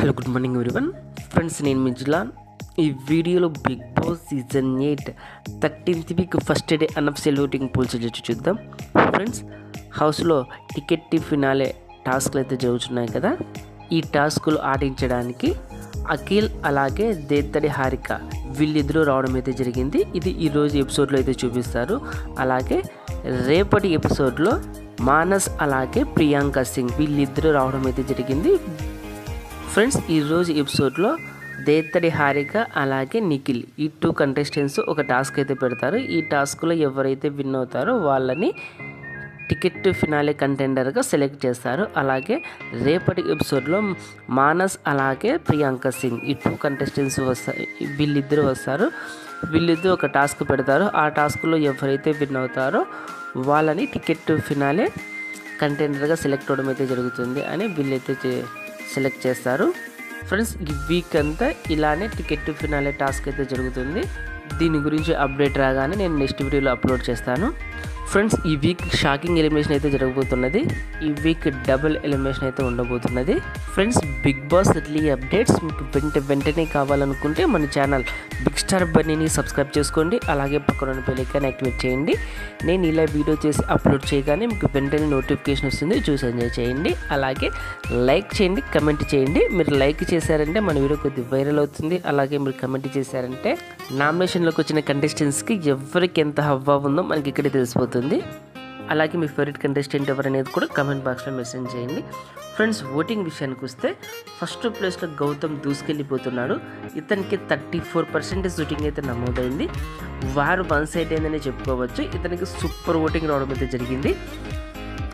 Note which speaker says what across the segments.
Speaker 1: Hello good morning everyone friends, నేను మిజ్లాన్. ఈ వీడియోలో Bigg Boss season 8 13th week first day unofficial voting polls చూద్దాం. Friends, హౌస్లో ticket to finale టాస్క్లు అయితే జరుగుతున్నాయి కదా. ఈ టాస్కులు ఆడించడానికి అఖిల్ అలాగే దేత్తడి హారిక వీళ్ళిద్దరూ రావడం అయితే జరిగింది. ఇది ఈరోజు ఎపిసోడ్లో అయితే చూపిస్తారు. అలాగే రేపటి ఎపిసోడ్లో మానస్ అలాగే ప్రియాంక సింగ్ వీళ్ళిద్దరూ రావడం అయితే జరిగింది. ఫ్రెండ్స్, ఈరోజు ఎపిసోడ్లో దేత్తడి హారిక అలాగే నిఖిల్ ఈ 2 కంటెస్టెంట్స్ ఒక టాస్క్ అయితే పెడతారు. ఈ టాస్క్లో ఎవరైతే విన్ అవుతారో వాళ్ళని టికెట్ టు ఫినాలే కంటెండర్గా సెలెక్ట్ చేస్తారు. అలాగే రేపటి ఎపిసోడ్లో మానస్ అలాగే ప్రియాంక సింగ్ ఈ 2 కంటెస్టెంట్స్ వస్తారు. వీళ్ళిద్దరూ వస్తారు. వీళ్ళిద్దరూ ఒక టాస్క్ పెడతారు. ఆ టాస్క్లో ఎవరైతే విన్ అవుతారో వాళ్ళని టికెట్ టు ఫినాలే కంటెండర్గా సెలెక్ట్ అవ్వడం అయితే జరుగుతుంది అని వీళ్ళైతే సెలెక్ట్ చేస్తారు. ఫ్రెండ్స్, ఈ వీక్ అంతా ఇలానే టికెట్ టు ఫినాలే టాస్క్ అయితే జరుగుతుంది. దీని గురించి అప్డేట్ రాగానే నేను నెక్స్ట్ వీడియోలో అప్లోడ్ చేస్తాను. ఫ్రెండ్స్, ఈ వీక్ షాకింగ్ ఎలిమినేషన్ అయితే జరగబోతున్నది. ఈ వీక్ డబుల్ ఎలిమినేషన్ అయితే ఉండబోతున్నది. ఫ్రెండ్స్, బిగ్ బాస్ రిలీ అప్డేట్స్ మీకు వెంటనే కావాలనుకుంటే మన ఛానల్ బిగ్ స్టార్ బన్నీని సబ్స్క్రైబ్ చేసుకోండి. అలాగే పక్కన బెల్ ఐకాన్ యాక్టివేట్ చేయండి. నేను ఇలా వీడియో చేసి అప్లోడ్ చేయగానే మీకు వెంటనే నోటిఫికేషన్ వస్తుంది. చూసి ఎంజాయ్ చేయండి. అలాగే లైక్ చేయండి, కమెంట్ చేయండి. మీరు లైక్ చేశారంటే మన వీడియో కొద్దిగా వైరల్ అవుతుంది. అలాగే మీరు కమెంట్ చేశారంటే నామినేషన్లోకి వచ్చిన కంటెస్టెంట్స్కి ఎవరికి ఎంత హవ్వా ఉందో మనకి ఇక్కడే తెలిసిపోతుంది. అలాగే మీ ఫేవరెట్ కంటెస్టెంట్ ఎవరనేది కూడా కమెంట్ బాక్స్లో మెసేజ్ చేయండి. ఫ్రెండ్స్, ఓటింగ్ విషయానికి వస్తే ఫస్ట్ ప్లేస్లో గౌతమ్ దూసుకెళ్ళిపోతున్నాడు. ఇతనికి 34% ఓటింగ్ అయితే నమోదైంది. వారు వన్ సైడ్ అయిందని చెప్పుకోవచ్చు. ఇతనికి సూపర్ ఓటింగ్ రావడం అయితే జరిగింది.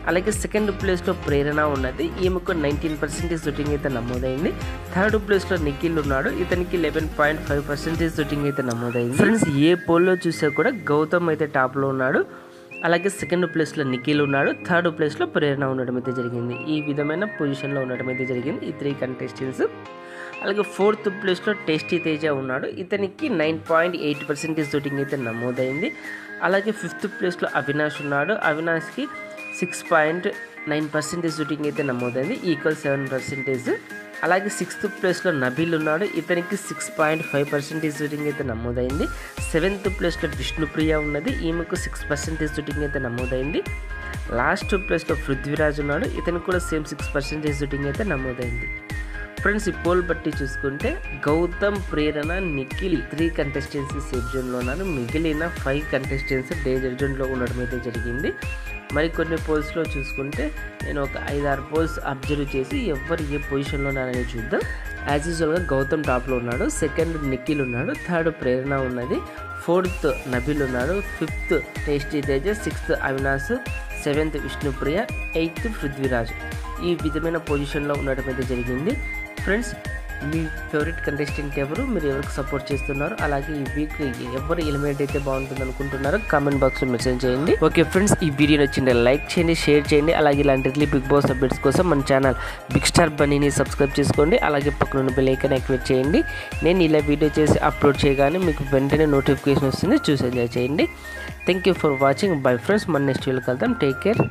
Speaker 1: అలాగే సెకండ్ ప్లేస్లో ప్రేరణ ఉన్నది. ఈమెకు 19% ఓటింగ్ అయితే నమోదైంది. థర్డ్ ప్లేస్లో నిఖిల్ ఉన్నాడు. ఇతనికి 11.5% ఓటింగ్ అయితే నమోదైంది. ఫ్రెండ్స్, ఏ పోల్లో చూసా కూడా గౌతమ్ అయితే టాప్లో ఉన్నాడు. అలాగే సెకండ్ ప్లేస్లో నిఖిల్ ఉన్నాడు. థర్డ్ ప్లేస్లో ప్రేరణ ఉండడం అయితే జరిగింది. ఈ విధమైన పొజిషన్లో ఉండడం అయితే జరిగింది ఈ 3 కంటెస్టెంట్స్. అలాగే ఫోర్త్ ప్లేస్లో టేస్టీ తేజ ఉన్నాడు. ఇతనికి 9.8% ఓటింగ్ అయితే నమోదైంది. అలాగే ఫిఫ్త్ ప్లేస్లో అవినాష్ ఉన్నాడు. అవినాష్కి 6.9% ఓటింగ్ అయితే నమోదైంది, ఈక్వల్ 7%. అలాగే సిక్స్త్ ప్లేస్లో నబీల్ ఉన్నాడు. ఇతనికి 6.5% ఓటింగ్ అయితే నమోదైంది. సెవెంత్ ప్లేస్లో విష్ణుప్రియ ఉన్నది. ఈమెకు 6% ఓటింగ్ అయితే నమోదైంది. లాస్ట్ ప్లేస్లో పృథ్వీరాజ్ ఉన్నాడు. ఇతనికి కూడా సేమ్ 6% ఓటింగ్ అయితే నమోదైంది. ఫ్రెండ్స్, ఈ పోల్ బట్టి చూసుకుంటే గౌతమ్, ప్రేరణ, నిఖిల్ 3 కంటెస్టెంట్స్ సేఫ్ జోన్లో ఉన్నారు. మిగిలిన 5 కంటెస్టెంట్స్ డేంజర్ జోన్లో ఉండడం అయితే జరిగింది. మరి కొన్ని పోల్స్లో చూసుకుంటే నేను ఒక 5-6 పోల్స్ అబ్జర్వ్ చేసి ఎవరు ఏ పొజిషన్లో ఉన్నారని చూద్దాం. యాజ్ యూజువల్గా గౌతమ్ టాప్లో ఉన్నాడు. సెకండ్ నిఖిల్ ఉన్నాడు. థర్డ్ ప్రేరణ ఉన్నది. ఫోర్త్ నబీల్ ఉన్నాడు. Fifth tasty Teja. Sixth Avinash. Seventh Vishnupriya. Eighth Prithviraj. ఈ విధమైన పొజిషన్లో ఉండడం అయితే జరిగింది. ఫ్రెండ్స్, మీ ఫేవరెట్ కంటెస్టెంట్ ఎవరు, మీరు ఎవరికి సపోర్ట్ చేస్తున్నారు, అలాగే ఈ వీక్ ఎవరు ఎలిమినేట్ అయితే బాగుంటుంది అనుకుంటున్నారో కామెంట్ బాక్స్లో మెసేజ్ చేయండి. ఓకే ఫ్రెండ్స్, ఈ వీడియో నచ్చింది లైక్ చేయండి, షేర్ చేయండి. అలాగే ఇలాంటి బిగ్ బాస్ అప్డేట్స్ కోసం మన ఛానల్ బిగ్ స్టార్ బన్నీని సబ్స్క్రైబ్ చేసుకోండి. అలాగే పక్కన ఉన్న బెల్ ఐకాన్ యాక్టివేట్ చేయండి. నేను ఇలా వీడియో చేసి అప్లోడ్ చేయగానే మీకు వెంటనే నోటిఫికేషన్ వస్తుంది. చూసి ఎంజాయ్ చేయండి. Thank you for watching. Bye friends, మన నెక్స్ట్ వీడియోకి వెళ్తాం. Take care.